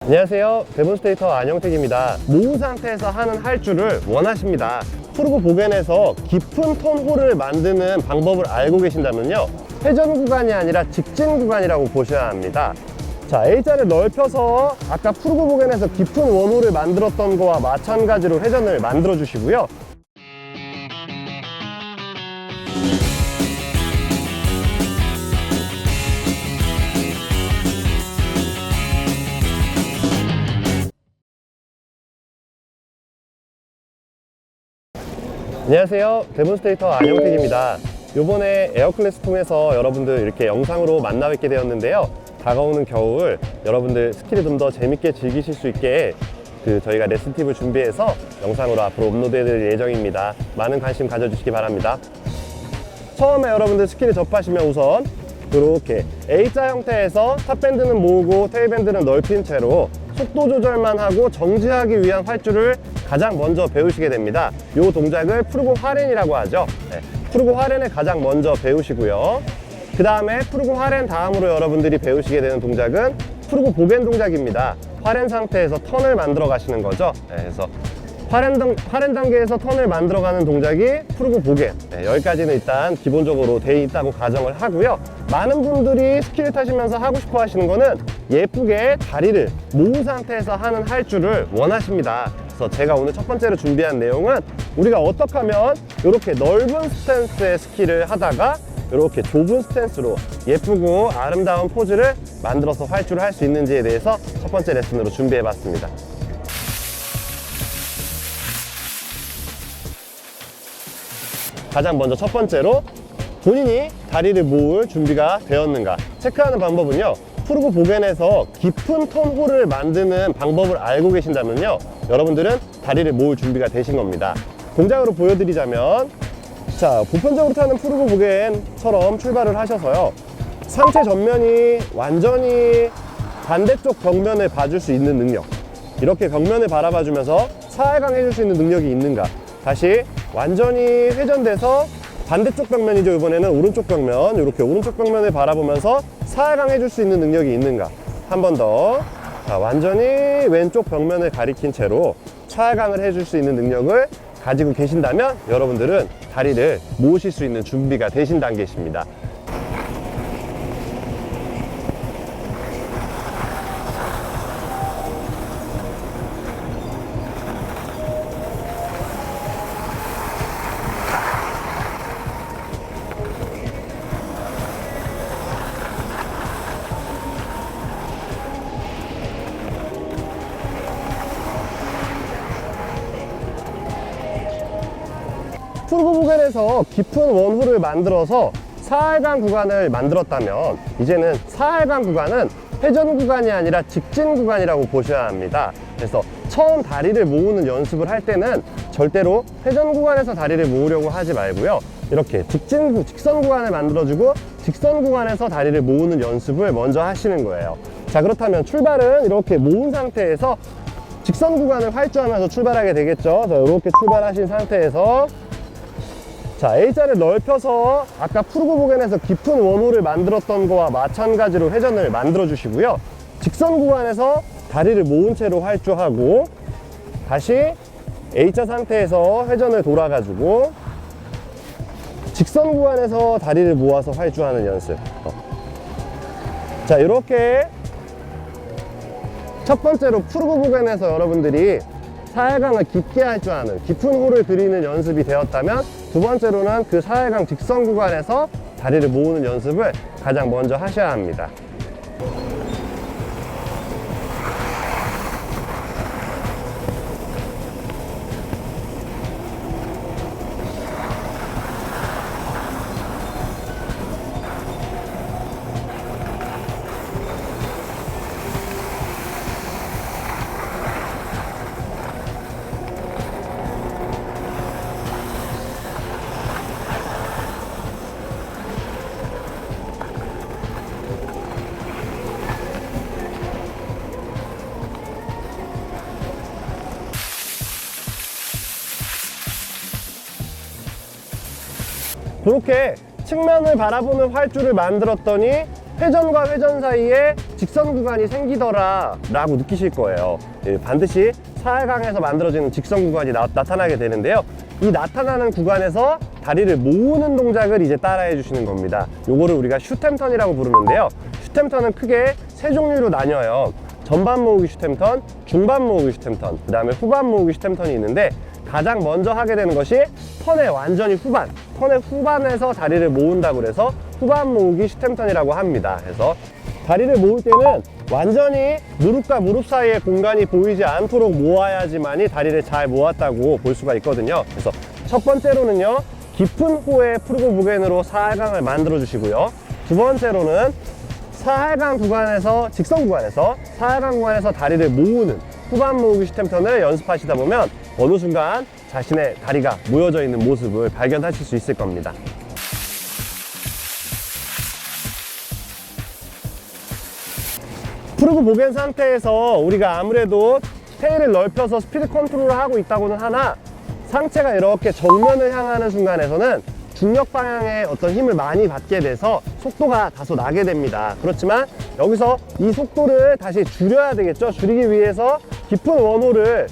안녕하세요, 데몬스트레이터 안영택입니다. 모우 상태에서 하는 할줄을 원하십니다. 푸르고 보겐에서 깊은 톤 홀을 만드는 방법을 알고 계신다면요, 회전 구간이 아니라 직진 구간이라고 보셔야 합니다. 자, A자를 넓혀서 아까 푸르고 보겐에서 깊은 원홀을 만들었던 거와 마찬가지로 회전을 만들어 주시고요. 안녕하세요, 데몬스트레이터 안영택입니다. 요번에 에어클래스 통해서 여러분들 이렇게 영상으로 만나 뵙게 되었는데요, 다가오는 겨울 여러분들 스키를 좀 더 재밌게 즐기실 수 있게 저희가 레슨 팁을 준비해서 영상으로 앞으로 업로드해 드릴 예정입니다. 많은 관심 가져주시기 바랍니다. 처음에 여러분들 스키를 접하시면 우선 이렇게 A자 형태에서 탑밴드는 모으고 테일밴드는 넓힌 채로 속도 조절만 하고 정지하기 위한 활줄을 가장 먼저 배우시게 됩니다. 이 동작을 푸르고 화렌이라고 하죠. 푸르고 화렌을 가장 먼저 배우시고요. 그 다음에 푸르고 화렌 다음으로 여러분들이 배우시게 되는 동작은 푸르고 보겐 동작입니다. 화렌 상태에서 턴을 만들어 가시는 거죠. 그래서 화렌 단계에서 턴을 만들어 가는 동작이 푸르고 보겐. 여기까지는 일단 기본적으로 돼 있다고 가정을 하고요. 많은 분들이 스키를 타시면서 하고 싶어 하시는 거는 예쁘게 다리를 모은 상태에서 하는 할줄을 원하십니다. 그래서 제가 오늘 첫 번째로 준비한 내용은 우리가 어떻게 하면 이렇게 넓은 스탠스의 스키를 하다가 이렇게 좁은 스탠스로 예쁘고 아름다운 포즈를 만들어서 활주를 할 수 있는지에 대해서 첫 번째 레슨으로 준비해 봤습니다. 가장 먼저 첫 번째로 본인이 다리를 모을 준비가 되었는가 체크하는 방법은요, 푸르고 보겐에서 깊은 톤 홀을 만드는 방법을 알고 계신다면요, 여러분들은 다리를 모을 준비가 되신 겁니다. 동작으로 보여드리자면, 자, 보편적으로 타는 푸르고 보겐처럼 출발을 하셔서요, 상체 전면이 완전히 반대쪽 벽면을 봐줄 수 있는 능력, 이렇게 벽면을 바라봐 주면서 사회강 해줄 수 있는 능력이 있는가, 다시 완전히 회전돼서 반대쪽 벽면이죠, 이번에는 오른쪽 벽면, 이렇게 오른쪽 벽면을 바라보면서 사회강 해줄 수 있는 능력이 있는가, 한 번 더. 자, 완전히 왼쪽 벽면을 가리킨 채로 사회강을 해줄 수 있는 능력을 가지고 계신다면 여러분들은 다리를 모으실 수 있는 준비가 되신 단계십니다. 푸르고 보겐에서 깊은 원홀을 만들어서 사활강 구간을 만들었다면, 이제는 사활강 구간은 회전 구간이 아니라 직진 구간이라고 보셔야 합니다. 그래서 처음 다리를 모으는 연습을 할 때는 절대로 회전 구간에서 다리를 모으려고 하지 말고요, 이렇게 직선 구간을 만들어주고 직선 구간에서 다리를 모으는 연습을 먼저 하시는 거예요. 자, 그렇다면 출발은 이렇게 모은 상태에서 직선 구간을 활주하면서 출발하게 되겠죠. 자, 이렇게 출발하신 상태에서, 자, A자를 넓혀서 아까 푸르고 보겐에서 깊은 원홀을 만들었던 거와 마찬가지로 회전을 만들어 주시고요. 직선 구간에서 다리를 모은 채로 활주하고 다시 A자 상태에서 회전을 돌아가지고 직선 구간에서 다리를 모아서 활주하는 연습. 자, 이렇게 첫 번째로 푸르고 보겐에서 여러분들이 사활강을 깊게 할 줄 아는 깊은 홀을 들이는 연습이 되었다면, 두 번째로는 그 사활강 직선 구간에서 다리를 모으는 연습을 가장 먼저 하셔야 합니다. 이렇게 측면을 바라보는 활주를 만들었더니 회전과 회전 사이에 직선 구간이 생기더라 라고 느끼실 거예요. 반드시 사활강에서 만들어지는 직선 구간이 나타나게 되는데요. 이 나타나는 구간에서 다리를 모으는 동작을 이제 따라해 주시는 겁니다. 요거를 우리가 슈템턴이라고 부르는데요. 슈템턴은 크게 세 종류로 나뉘어요. 전반 모으기 슈템턴, 중반 모으기 슈템턴, 그 다음에 후반 모으기 슈템턴이 있는데, 가장 먼저 하게 되는 것이 턴의 완전히 후반, 턴의 후반에서 다리를 모은다고 해서 후반 모으기 슈템턴이라고 합니다. 그래서 다리를 모을 때는 완전히 무릎과 무릎 사이에 공간이 보이지 않도록 모아야지만이 다리를 잘 모았다고 볼 수가 있거든요. 그래서 첫 번째로는요, 깊은 호의 프르고보겐으로 사활강을 만들어 주시고요. 두 번째로는 사활강 구간에서, 직선 구간에서 사활강 구간에서 다리를 모으는 후반 모으기 슈템턴을 연습하시다 보면 어느 순간 자신의 다리가 모여져 있는 모습을 발견하실 수 있을 겁니다. 프르고보겐 상태에서 우리가 아무래도 테일을 넓혀서 스피드 컨트롤을 하고 있다고는 하나, 상체가 이렇게 정면을 향하는 순간에서는 중력 방향에 어떤 힘을 많이 받게 돼서 속도가 다소 나게 됩니다. 그렇지만 여기서 이 속도를 다시 줄여야 되겠죠. 줄이기 위해서 깊은 원호를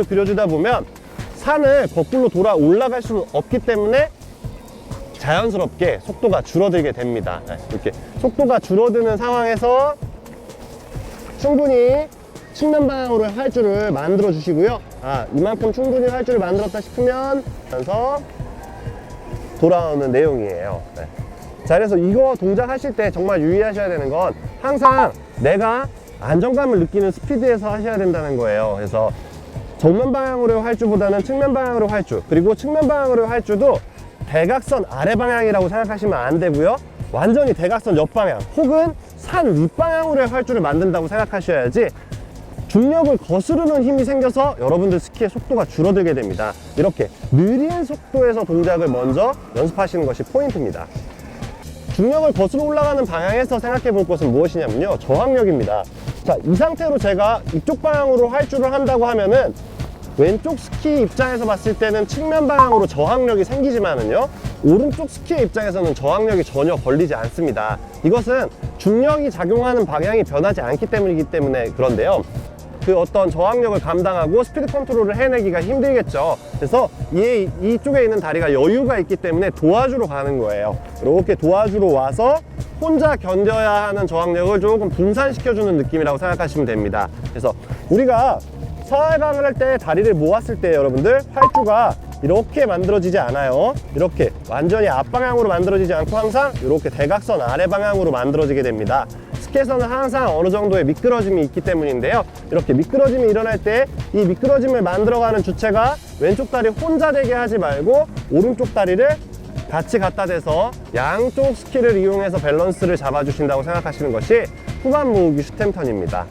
그려주다 보면 산을 거꾸로 돌아 올라갈 수는 없기 때문에 자연스럽게 속도가 줄어들게 됩니다. 이렇게 속도가 줄어드는 상황에서 충분히 측면 방향으로 활주를 만들어 주시고요. 이만큼 충분히 활주를 만들었다 싶으면 하면서 돌아오는 내용이에요. 자, 그래서 이거 동작하실 때 정말 유의하셔야 되는 건 항상 내가 안정감을 느끼는 스피드에서 하셔야 된다는 거예요. 그래서 정면 방향으로의 활주보다는 측면 방향으로의 활주, 그리고 측면 방향으로의 활주도 대각선 아래 방향이라고 생각하시면 안 되고요. 완전히 대각선 옆방향 혹은 산 윗방향으로의 활주를 만든다고 생각하셔야지 중력을 거스르는 힘이 생겨서 여러분들 스키의 속도가 줄어들게 됩니다. 이렇게 느린 속도에서 동작을 먼저 연습하시는 것이 포인트입니다. 중력을 거슬러 올라가는 방향에서 생각해 볼 것은 무엇이냐면요, 저항력입니다. 자, 이 상태로 제가 이쪽 방향으로 활주를 한다고 하면은 왼쪽 스키 입장에서 봤을 때는 측면 방향으로 저항력이 생기지만은요, 오른쪽 스키의 입장에서는 저항력이 전혀 걸리지 않습니다. 이것은 중력이 작용하는 방향이 변하지 않기 때문이기 때문에 그런데요, 그 어떤 저항력을 감당하고 스피드 컨트롤을 해내기가 힘들겠죠. 그래서 이쪽에 있는 다리가 여유가 있기 때문에 도와주러 가는 거예요. 이렇게 도와주러 와서 혼자 견뎌야 하는 저항력을 조금 분산시켜주는 느낌이라고 생각하시면 됩니다. 그래서 우리가 사활강을 할 때 다리를 모았을 때 여러분들 활주가 이렇게 만들어지지 않아요. 이렇게 완전히 앞방향으로 만들어지지 않고 항상 이렇게 대각선 아래 방향으로 만들어지게 됩니다. 스키에서는 항상 어느 정도의 미끄러짐이 있기 때문인데요, 이렇게 미끄러짐이 일어날 때 이 미끄러짐을 만들어가는 주체가 왼쪽 다리 혼자 되게 하지 말고 오른쪽 다리를 같이 갖다 대서 양쪽 스키를 이용해서 밸런스를 잡아주신다고 생각하시는 것이 후반 모으기 슈템턴입니다.